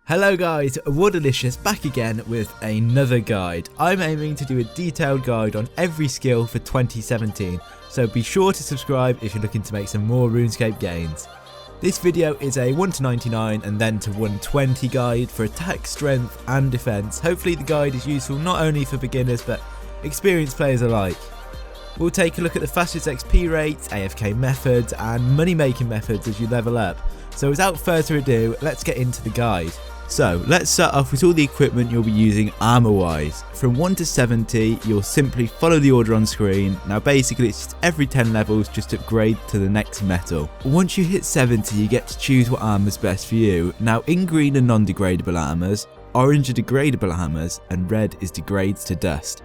Hello guys, Waterlicious back again with another guide. I'm aiming to do a detailed guide on every skill for 2017, so be sure to subscribe if you're looking to make some more RuneScape gains. This video is a 1 to 99 and then to 120 guide for attack, strength and defense. Hopefully the guide is useful not only for beginners but experienced players alike. We'll take a look at the fastest XP rates, AFK methods and money making methods as you level up. So without further ado, let's get into the guide. So let's start off with all the equipment you'll be using armor wise. From 1 to 70 you'll simply follow the order on screen. Now basically it's just every 10 levels just upgrade to the next metal. Once you hit 70 you get to choose what armor's best for you. Now in green are non-degradable armors, orange are degradable armors and red is degrades to dust.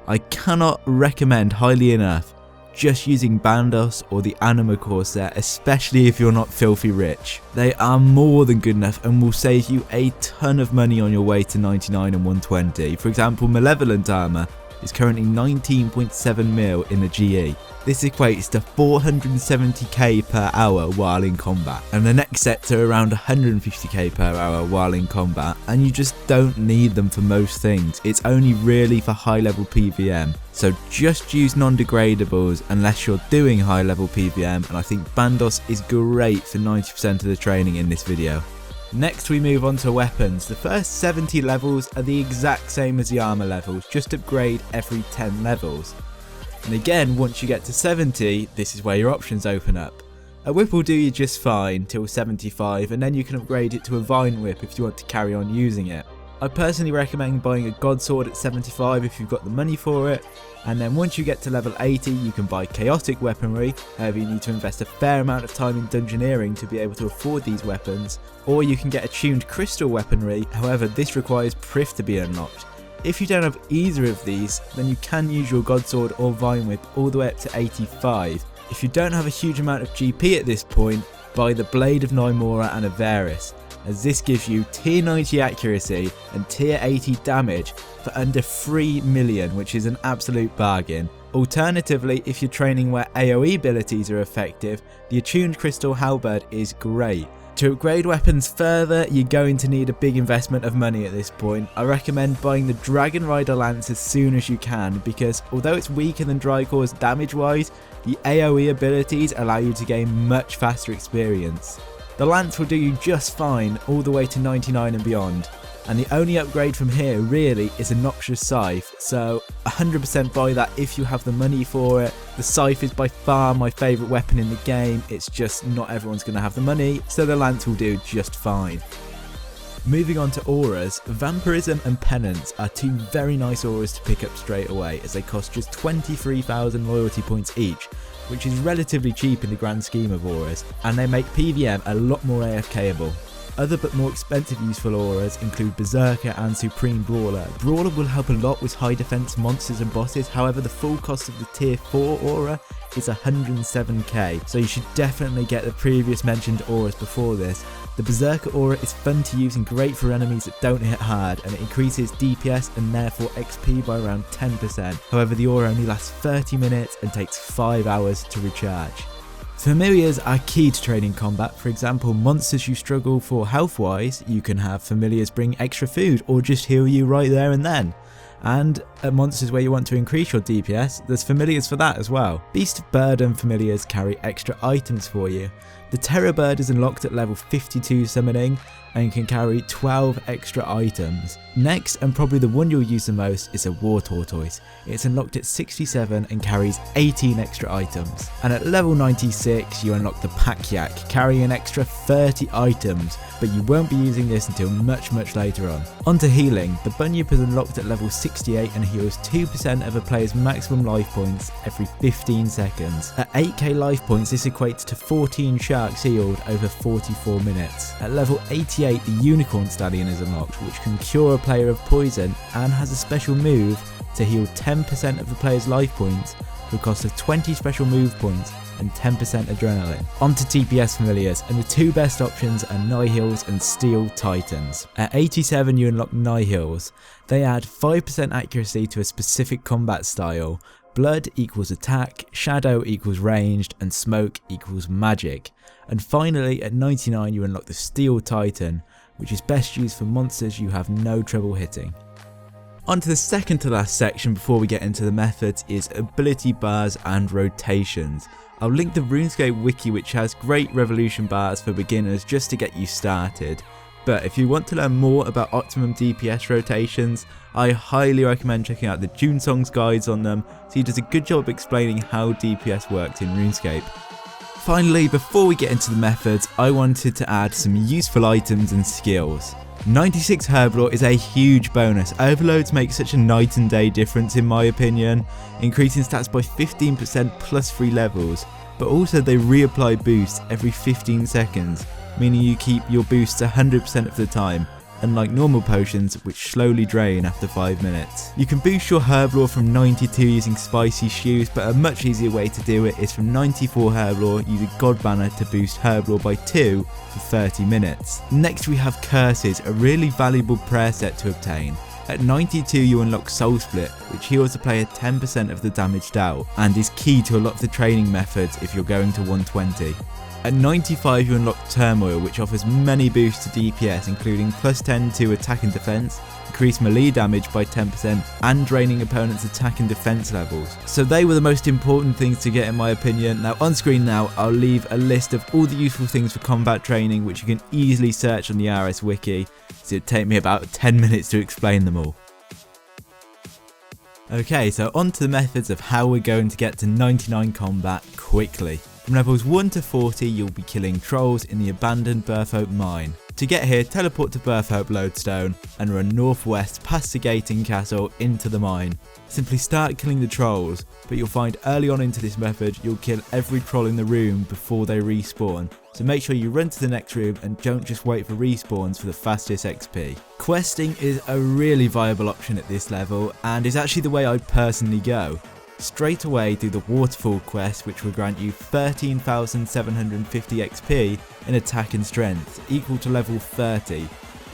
I cannot recommend highly enough just using Bandos or the Anima core set, especially if you're not filthy rich. They are more than good enough and will save you a ton of money on your way to 99 and 120. For example, Malevolent armor is currently 19.7 mil in the GE. This equates to 470k per hour while in combat, and the next sets are around 150k per hour while in combat, and you just don't need them for most things. It's only really for high level PVM, so just use non-degradables unless you're doing high level PVM, and I think Bandos is great for 90% of the training in this video. Next we move on to weapons. The first 70 levels are the exact same as the armor levels, just upgrade every 10 levels. And again, once you get to 70, this is where your options open up. A whip will do you just fine till 75, and then you can upgrade it to a vine whip if you want to carry on using it. I personally recommend buying a god sword at 75 if you've got the money for it, and then once you get to level 80 you can buy chaotic weaponry. However, you need to invest a fair amount of time in dungeoneering to be able to afford these weapons, or you can get attuned crystal weaponry. However, this requires Prif to be unlocked. If you don't have either of these, then you can use your god sword or vine whip all the way up to 85. If you don't have a huge amount of GP at this point, buy the Blade of Nymora and Averis, as this gives you tier 90 accuracy and tier 80 damage for under 3 million, which is an absolute bargain. Alternatively, if you're training where AoE abilities are effective, the attuned crystal halberd is great. To upgrade weapons further, you're going to need a big investment of money at this point. I recommend buying the Dragon Rider Lance as soon as you can, because although it's weaker than Drycor's damage wise, the AoE abilities allow you to gain much faster experience. The Lance will do you just fine all the way to 99 and beyond, and the only upgrade from here really is a Noxious Scythe, so 100% buy that if you have the money for it. The Scythe is by far my favourite weapon in the game, it's just not everyone's going to have the money, so the Lance will do just fine. Moving on to auras, Vampirism and Penance are two very nice auras to pick up straight away, as they cost just 23,000 loyalty points each, which is relatively cheap in the grand scheme of auras, and they make PVM a lot more AFKable. Other but more expensive useful auras include Berserker and Supreme Brawler. Brawler will help a lot with high defense monsters and bosses, however the full cost of the tier 4 aura is 107k, so you should definitely get the previous mentioned auras before this. The Berserker aura is fun to use and great for enemies that don't hit hard, and it increases DPS and therefore XP by around 10%. However, the aura only lasts 30 minutes and takes 5 hours to recharge. Familiars are key to training combat. For example, monsters you struggle for health wise, you can have familiars bring extra food or just heal you right there and then. And at monsters where you want to increase your DPS, there's familiars for that as well. Beast of Burden familiars carry extra items for you. The Terror Bird is unlocked at level 52 summoning and can carry 12 extra items. Next, and probably the one you'll use the most, is a War Tortoise. It's unlocked at 67 and carries 18 extra items. And at level 96 you unlock the Pack Yak, carrying an extra 30 items, but you won't be using this until much later on. Onto healing, the Bunyip is unlocked at level 68 and heals 2% of a player's maximum life points every 15 seconds. At 8k life points this equates to 14 sharks healed over 44 minutes. At level 88 the Unicorn Stallion is unlocked, which can cure a player of poison and has a special move to heal 10% of the player's life points for a cost of 20 special move points and 10% adrenaline. Onto TPS familiars, and the two best options are Nihils and Steel Titans. At 87 you unlock Nihils. They add 5% accuracy to a specific combat style. Blood equals attack, shadow equals ranged, and smoke equals magic. And finally at 99 you unlock the Steel Titan, which is best used for monsters you have no trouble hitting. On to the second to last section before we get into the methods is ability bars and rotations. I'll link the RuneScape wiki, which has great revolution bars for beginners just to get you started. But if you want to learn more about optimum DPS rotations, I highly recommend checking out the Junesong's guides on them, so he does a good job explaining how DPS works in RuneScape. Finally, before we get into the methods, I wanted to add some useful items and skills. 96 Herblore is a huge bonus. Overloads make such a night and day difference in my opinion, increasing stats by 15% plus free levels, but also they reapply boosts every 15 seconds, meaning you keep your boosts 100% of the time, unlike normal potions which slowly drain after 5 minutes. You can boost your Herblore from 92 using Spicy Shoes, but a much easier way to do it is from 94 Herblore using God Banner to boost Herblore by 2 for 30 minutes. Next we have Curses, a really valuable prayer set to obtain. At 92 you unlock Soul Split, which heals the player 10% of the damage dealt, and is key to a lot of the training methods if you're going to 120. At 95 you unlock Turmoil, which offers many boosts to DPS, including plus 10 to attack and defense, increase melee damage by 10%, and draining opponents' attack and defense levels. So they were the most important things to get in my opinion. Now on screen now I'll leave a list of all the useful things for combat training, which you can easily search on the RS wiki, so it'd take me about 10 minutes to explain them all. Okay, so on to the methods of how we're going to get to 99 combat quickly. From levels 1 to 40 you'll be killing trolls in the abandoned Berthope mine. To get here, teleport to Berthope Lodestone and run northwest past the gating castle into the mine. Simply start killing the trolls, but you'll find early on into this method you'll kill every troll in the room before they respawn, so make sure you run to the next room and don't just wait for respawns for the fastest XP. Questing is a really viable option at this level and is actually the way I'd personally go. Straight away do the waterfall quest, which will grant you 13,750 XP in attack and strength, equal to level 30.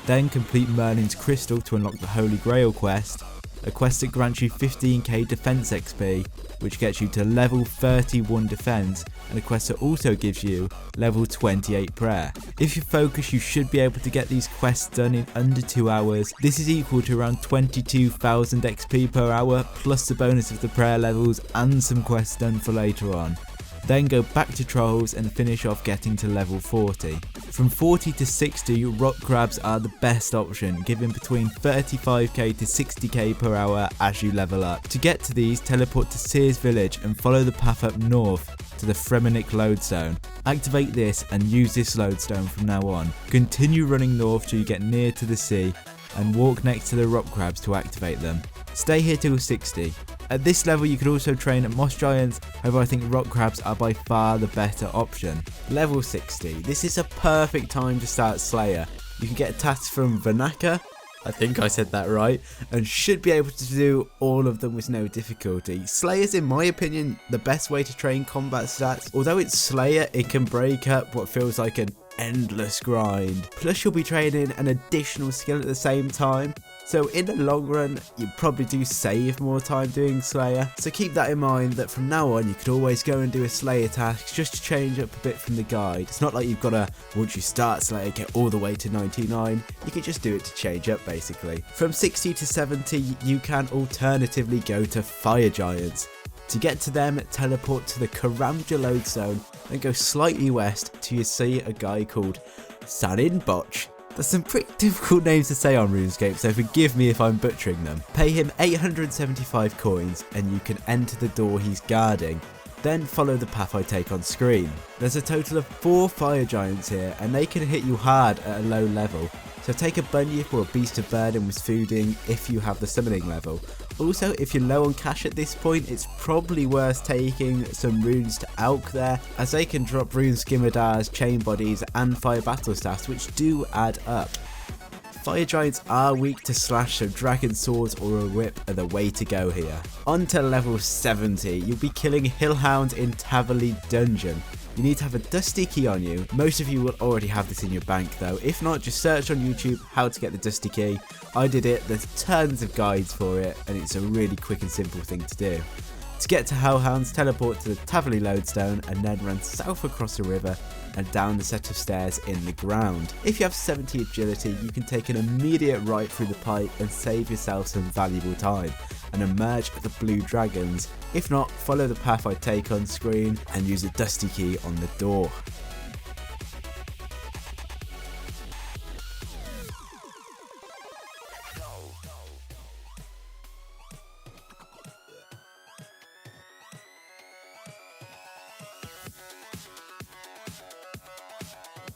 Then complete Merlin's Crystal to unlock the Holy Grail quest, a quest that grants you 15k defense XP, which gets you to level 31 defense, and a quest that also gives you level 28 prayer. If you focus, you should be able to get these quests done in under 2 hours. This is equal to around 22,000 XP per hour, plus the bonus of the prayer levels and some quests done for later on. Then go back to trolls and finish off getting to level 40. From 40 to 60, rock crabs are the best option, giving between 35k to 60k per hour as you level up. To get to these, teleport to Sears Village and follow the path up north to the Fremenic Lodestone. Activate this and use this lodestone from now on. Continue running north till you get near to the sea and walk next to the rock crabs to activate them. Stay here till 60. At this level you could also train at Moss Giants, however I think rock crabs are by far the better option. Level 60. This is a perfect time to start Slayer. You can get tasks from Vanaka, I think I said that right, and should be able to do all of them with no difficulty. Slayer's in my opinion the best way to train combat stats. Although it's Slayer, it can break up what feels like an endless grind. Plus you'll be training an additional skill at the same time. So in the long run, you probably do save more time doing Slayer. So keep that in mind that from now on, you could always go and do a Slayer task just to change up a bit from the guide. It's not like you've got to, once you start Slayer, get all the way to 99. You can just do it to change up basically. From 60 to 70, you can alternatively go to Fire Giants. To get to them, teleport to the Karamja Lodestone and go slightly west till you see a guy called Sanin Botch. There's some pretty difficult names to say on RuneScape, so forgive me if I'm butchering them. Pay him 875 coins and you can enter the door he's guarding. Then follow the path I take on screen. There's a total of 4 fire giants here and they can hit you hard at a low level. So take a bunyip or a beast of burden with fooding if you have the summoning level. Also, if you're low on cash at this point, it's probably worth taking some runes to Alk there, as they can drop rune Skimadars, chain bodies and fire battle staffs, which do add up. Fire giants are weak to slash, so dragon swords or a whip are the way to go here. On to level 70, you'll be killing hillhounds in Taverley Dungeon. You need to have a dusty key on you. Most of you will already have this in your bank though. If not, just search on YouTube how to get the dusty key. I did it, there's tons of guides for it and it's a really quick and simple thing to do. To get to hellhounds, teleport to the Taverley Lodestone and then run south across the river and down the set of stairs in the ground. If you have 70 agility, you can take an immediate right through the pipe and save yourself some valuable time and emerge at the blue dragons. If not, follow the path I take on screen and use a dusty key on the door.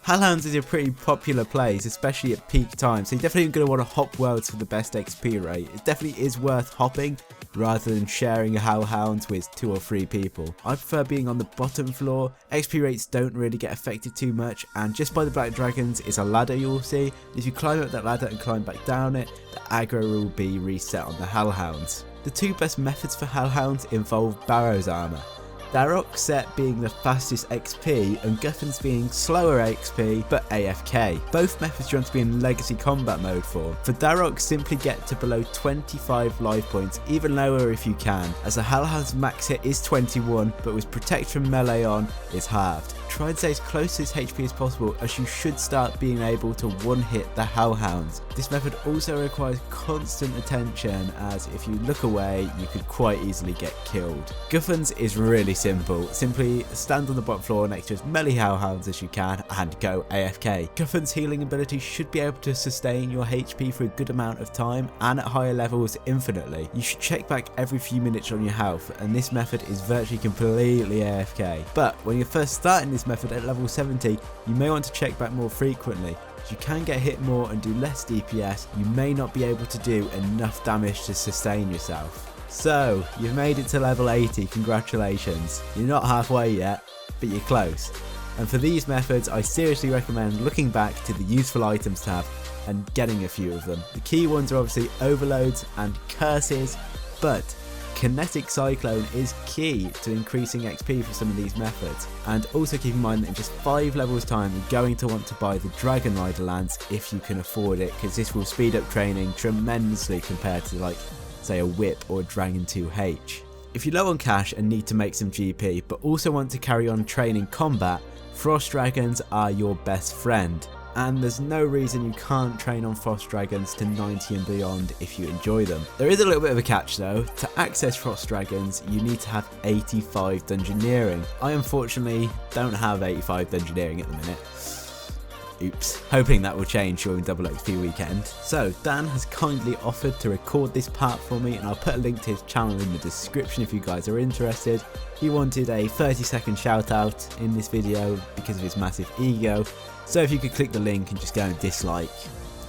Hellhounds is a pretty popular place, especially at peak time, so you're definitely going to want to hop worlds for the best XP rate. It definitely is worth hopping rather than sharing a Hellhounds with 2 or 3 people. I prefer being on the bottom floor. XP rates don't really get affected too much, and just by the black dragons is a ladder you'll see. If you climb up that ladder and climb back down it, the aggro will be reset on the Hellhounds. The 2 best methods for Hellhounds involve Barrow's armor. Darok's set being the fastest XP and Guffin's being slower XP but AFK. Both methods you want to be in legacy combat mode for. For Darok, simply get to below 25 life points, even lower if you can, as the Hellhound's max hit is 21 but with protect from melee on is halved. Try and stay as close to his HP as possible, as you should start being able to one-hit the Hellhounds. This method also requires constant attention, as if you look away you could quite easily get killed. Guffin's is really simple. Simply stand on the bottom floor next to as many Hellhounds as you can and go AFK. Guffin's healing ability should be able to sustain your HP for a good amount of time, and at higher levels infinitely. You should check back every few minutes on your health, and this method is virtually completely AFK. But when you're first starting this method at level 70, you may want to check back more frequently. As you can get hit more and do less DPS, you may not be able to do enough damage to sustain yourself. So, you've made it to level 80, congratulations. You're not halfway yet, but you're close. And for these methods, I seriously recommend looking back to the useful items tab and getting a few of them. The key ones are obviously overloads and curses, but Kinetic Cyclone is key to increasing XP for some of these methods. And also keep in mind that in just 5 levels time you're going to want to buy the Dragon Rider Lance if you can afford it, because this will speed up training tremendously compared to, like, say a Whip or a Dragon 2H. If you're low on cash and need to make some GP but also want to carry on training combat, Frost Dragons are your best friend. And there's no reason you can't train on Frost Dragons to 90 and beyond if you enjoy them. There is a little bit of a catch though. To access Frost Dragons, you need to have 85 Dungeoneering. I unfortunately don't have 85 Dungeoneering at the minute. Oops, hoping that will change during Double XP weekend. So Dan has kindly offered to record this part for me, and I'll put a link to his channel in the description if you guys are interested. He wanted a 30-second shout out in this video because of his massive ego, so if you could click the link and just go and dislike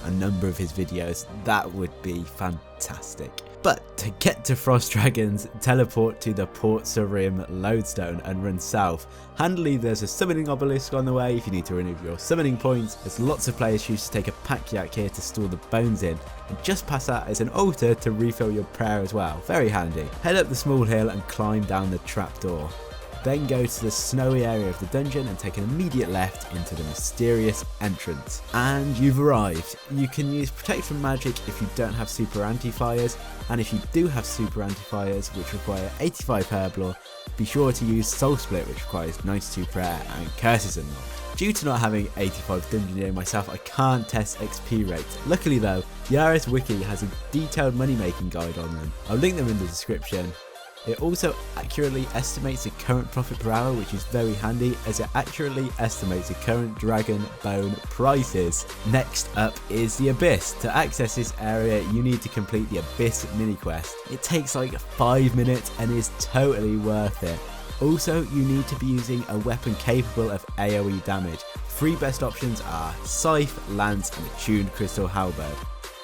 a number of his videos, that would be fantastic. But to get to Frost Dragons, teleport to the Port Sarim lodestone and run south. Handily, there's a summoning obelisk on the way if you need to remove your summoning points. There's lots of players choose to take a pack yak here to store the bones in, and just past that is an altar to refill your prayer as well. Very handy. Head up the small hill and climb down the trapdoor. Then go to the snowy area of the dungeon and take an immediate left into the mysterious entrance. And you've arrived. You can use Protect from Magic if you don't have super anti-fires, and if you do have super anti-fires which require 85 Herblore, be sure to use Soul Split which requires 92 prayer and curses unlocked. Due to not having 85 Dungeoneering myself, I can't test XP rates. Luckily though, the RS Wiki has a detailed money making guide on them. I'll link them in the description. It also accurately estimates the current profit per hour, which is very handy as it accurately estimates the current dragon bone prices. Next up is the Abyss. To access this area you need to complete the Abyss mini quest. It takes like 5 minutes and is totally worth it. Also, you need to be using a weapon capable of AoE damage. 3 best options are Scythe, Lance and a tuned Crystal Halberd.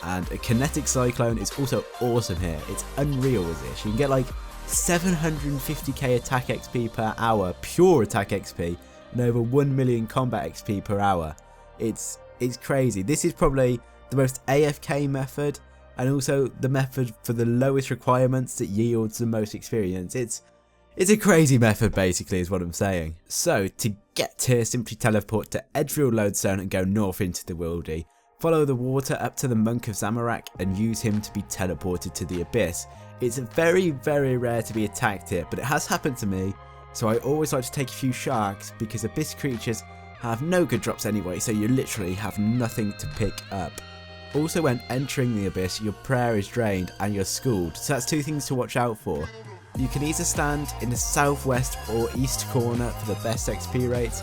And a Kinetic Cyclone is also awesome here. It's unreal with this. You can get like 750k attack XP per hour, pure attack XP, and over 1 million combat XP per hour. It's crazy. This is probably the most AFK method, and also the method for the lowest requirements that yields the most experience. It's a crazy method basically is what I'm saying. So to get here, simply teleport to Edgefield Lodestone and go north into the Wildy. Follow the water up to the Monk of Zamorak and use him to be teleported to the Abyss. It's very, very rare to be attacked here, but it has happened to me, so I always like to take a few sharks because Abyss creatures have no good drops anyway, so you literally have nothing to pick up. Also, when entering the Abyss, your prayer is drained and you're schooled, so that's 2 things to watch out for. You can either stand in the southwest or east corner for the best XP rates.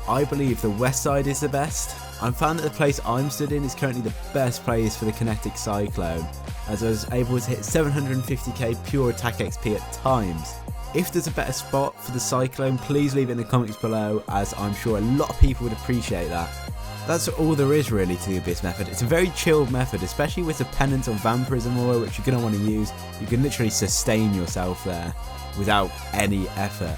I believe the west side is the best. I found that the place I'm stood in is currently the best place for the Kinetic Cyclone, as I was able to hit 750k pure attack XP at times. If there's a better spot for the Cyclone, please leave it in the comments below, as I'm sure a lot of people would appreciate that. That's all there is really to the Abyss method. It's a very chilled method, especially with the Penance or Vampirism aura, which you're going to want to use. You can literally sustain yourself there without any effort.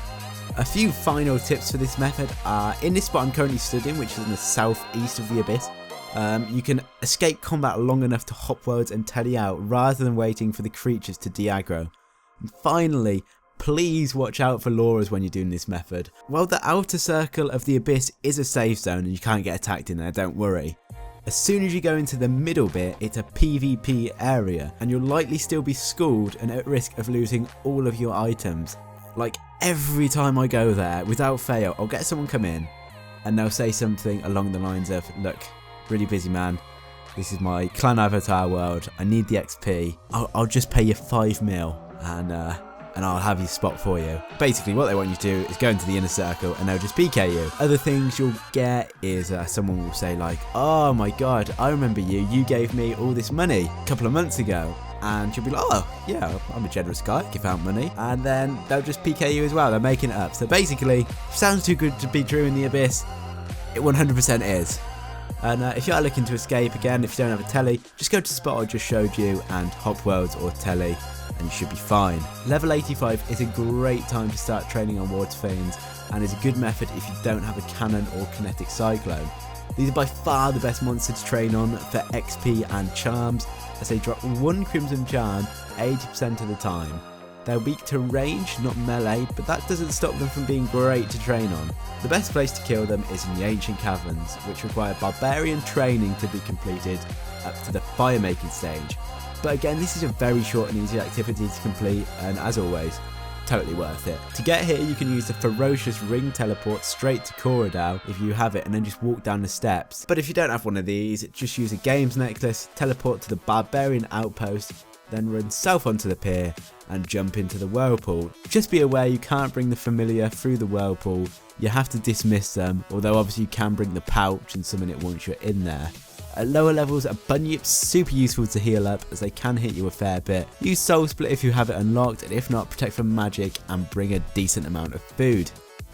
A few final tips for this method are, in this spot I'm currently stood in, which is in the southeast of the Abyss, you can escape combat long enough to hop worlds and tele out rather than waiting for the creatures to de-aggro. And finally, please watch out for Lauras when you're doing this method. While the outer circle of the Abyss is a safe zone and you can't get attacked in there, don't worry. As soon as you go into the middle bit, it's a PvP area and you'll likely still be schooled and at risk of losing all of your items. Like every time I go there, without fail, I'll get someone come in and they'll say something along the lines of, look, really busy man, this is my clan avatar world, I need the XP, I'll just pay you 5 mil and I'll have your spot for you. Basically what they want you to do is go into the inner circle and they'll just PK you. Other things you'll get is someone will say like, oh my god, I remember you gave me all this money a couple of months ago. And you'll be like, oh yeah, I'm a generous guy, give out money. And then they'll just PK you as well, they're making it up. So basically, sounds too good to be true in the Abyss, it 100% is. And if you are looking to escape, again, if you don't have a telly, just go to the spot I just showed you and hop worlds or telly, and you should be fine. Level 85 is a great time to start training on Wards Fiends, and is a good method if you don't have a cannon or kinetic cyclone. These are by far the best monsters to train on for XP and charms, as they drop 1 Crimson Charm 80% of the time. They're weak to range, not melee, but that doesn't stop them from being great to train on. The best place to kill them is in the Ancient Caverns, which require Barbarian training to be completed up to the Fire Making stage. But again, this is a very short and easy activity to complete, and as always, totally worth it. To get here, you can use the Ferocious Ring teleport straight to Corridor if you have it, and then just walk down the steps. But if you don't have one of these, just use a Games Necklace, teleport to the Barbarian Outpost, then run south onto the pier and jump into the Whirlpool. Just be aware you can't bring the Familiar through the Whirlpool, you have to dismiss them, although obviously you can bring the pouch and summon it once you're in there. At lower levels, a Bunyip's super useful to heal up, as they can hit you a fair bit. Use Soul Split if you have it unlocked, and if not, protect from magic and bring a decent amount of food.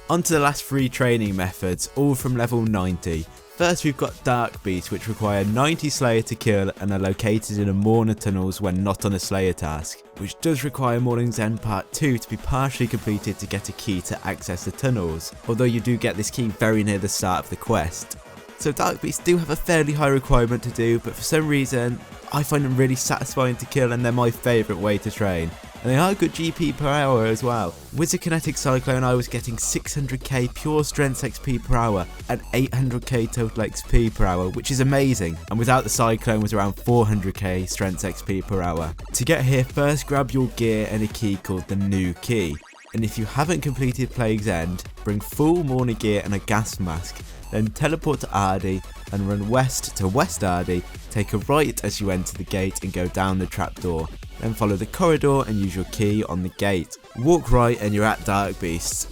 On to the last 3 training methods, all from level 90. First we've got Dark Beasts, which require 90 Slayer to kill and are located in the Mourner tunnels when not on a Slayer task, which does require Morning's End Part 2 to be partially completed to get a key to access the tunnels, although you do get this key very near the start of the quest. So Dark Beasts do have a fairly high requirement to do, but for some reason I find them really satisfying to kill and they're my favourite way to train. And they are good GP per hour as well. With the Kinetic Cyclone I was getting 600k pure strength XP per hour and 800k total XP per hour, which is amazing. And without the Cyclone was around 400k strength XP per hour. To get here, first grab your gear and a key called the New Key. And if you haven't completed Plague's End, bring full Mourner gear and a gas mask. Then teleport to Ardy and run west to West Ardy, take a right as you enter the gate and go down the trapdoor. Then follow the corridor and use your key on the gate. Walk right and you're at Dark Beasts.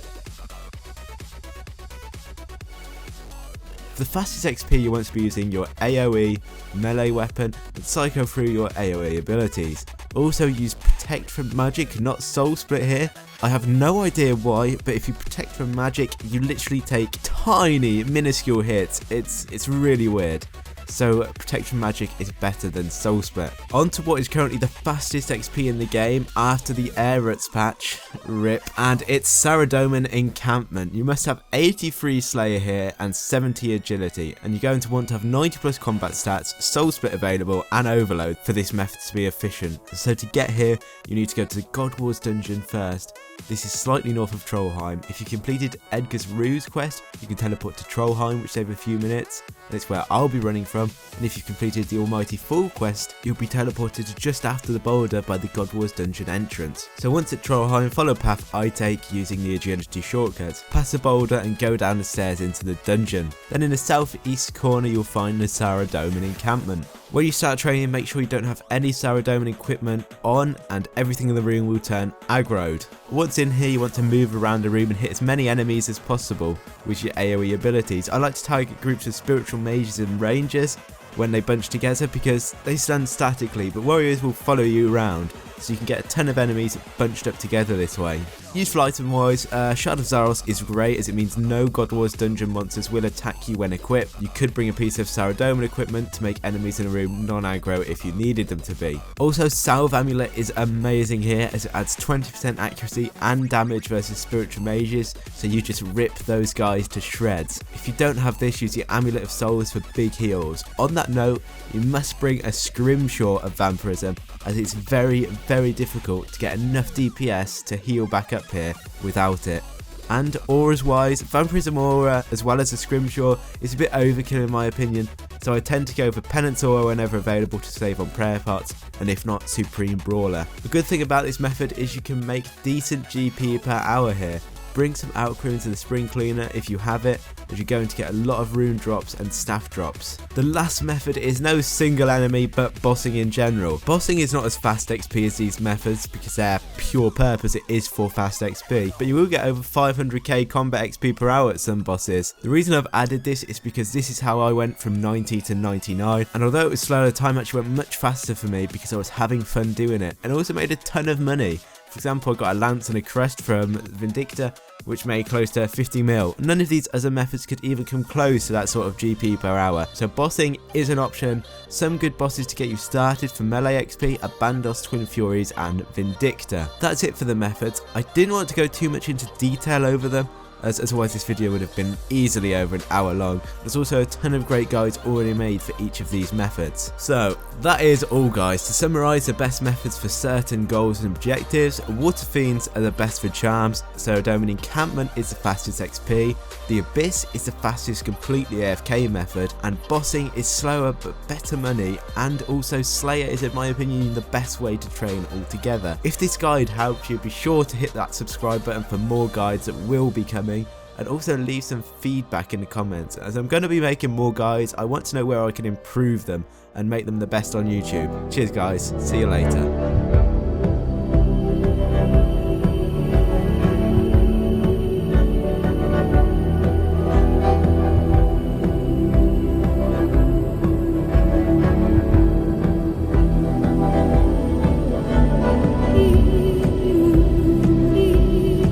For the fastest XP you want to be using your AoE, melee weapon and cycle through your AoE abilities. Also use Protect from Magic, not Soul Split here. I have no idea why, but if you protect from magic, you literally take tiny, minuscule hits. It's really weird. So Protect from Magic is better than Soul Split. On to what is currently the fastest XP in the game after the Aerots patch, RIP, and it's Saradomin Encampment. You must have 83 Slayer here and 70 Agility, and you're going to want to have 90 plus combat stats, Soul Split available, and Overload for this method to be efficient. So to get here, you need to go to the God Wars dungeon first, This is slightly north of Trollheim. If you completed Edgar's Ruse quest, you can teleport to Trollheim, which saves a few minutes, and it's where I'll be running from. And if you completed the Almighty Fool quest, you'll be teleported to just after the boulder by the God Wars dungeon entrance. So once at Trollheim, follow the path I take using the agility shortcut. Pass the boulder and go down the stairs into the dungeon. Then in the southeast corner, you'll find the Saradomin encampment. When you start training, make sure you don't have any Saradomin equipment on, and everything in the room will turn aggroed. Once in here, you want to move around the room and hit as many enemies as possible with your AoE abilities. I like to target groups of spiritual mages and rangers when they bunch together because they stand statically, but warriors will follow you around, so you can get a ton of enemies bunched up together this way. Useful item wise, Shard of Zaros is great as it means no God Wars dungeon monsters will attack you when equipped. You could bring a piece of Saradomin equipment to make enemies in a room non-aggro if you needed them to be. Also, Salve Amulet is amazing here as it adds 20% accuracy and damage versus spiritual mages, so you just rip those guys to shreds. If you don't have this, use your Amulet of Souls for big heals. On that note, you must bring a Scrimshaw of Vampirism as it's very difficult to get enough DPS to heal back up here without it. And auras wise, Vampirism Aura as well as the Scrimshaw is a bit overkill in my opinion, so I tend to go for Penance Aura whenever available to save on prayer parts, and if not, Supreme Brawler. The good thing about this method is you can make decent GP per hour here. Bring some Alchemy into the Spring Cleaner if you have it, as you're going to get a lot of rune drops and staff drops. The last method is no single enemy but bossing in general. Bossing is not as fast XP as these methods because their pure purpose it is for fast XP, but you will get over 500k combat XP per hour at some bosses. The reason I've added this is because this is how I went from 90 to 99, and although it was slower, the time actually went much faster for me because I was having fun doing it, and also made a ton of money. For example, I got a lance and a crest from Vindicta, which made close to 50 mil. None of these other methods could even come close to that sort of GP per hour, so bossing is an option. Some good bosses to get you started for melee XP are Bandos, Twin Furies and Vindicta. That's it for the methods. I didn't want to go too much into detail over them, as otherwise this video would have been easily over an hour long. There's also a ton of great guides already made for each of these methods. So that is all guys. To summarise the best methods for certain goals and objectives, Water Fiends are the best for charms, Saradomin Encampment is the fastest XP, the Abyss is the fastest completely AFK method, and bossing is slower but better money, and also Slayer is in my opinion the best way to train altogether. If this guide helped you, be sure to hit that subscribe button for more guides that will be coming. And also leave some feedback in the comments, as I'm going to be making more guides. I want to know where I can improve them and make them the best on YouTube. Cheers guys, see you later.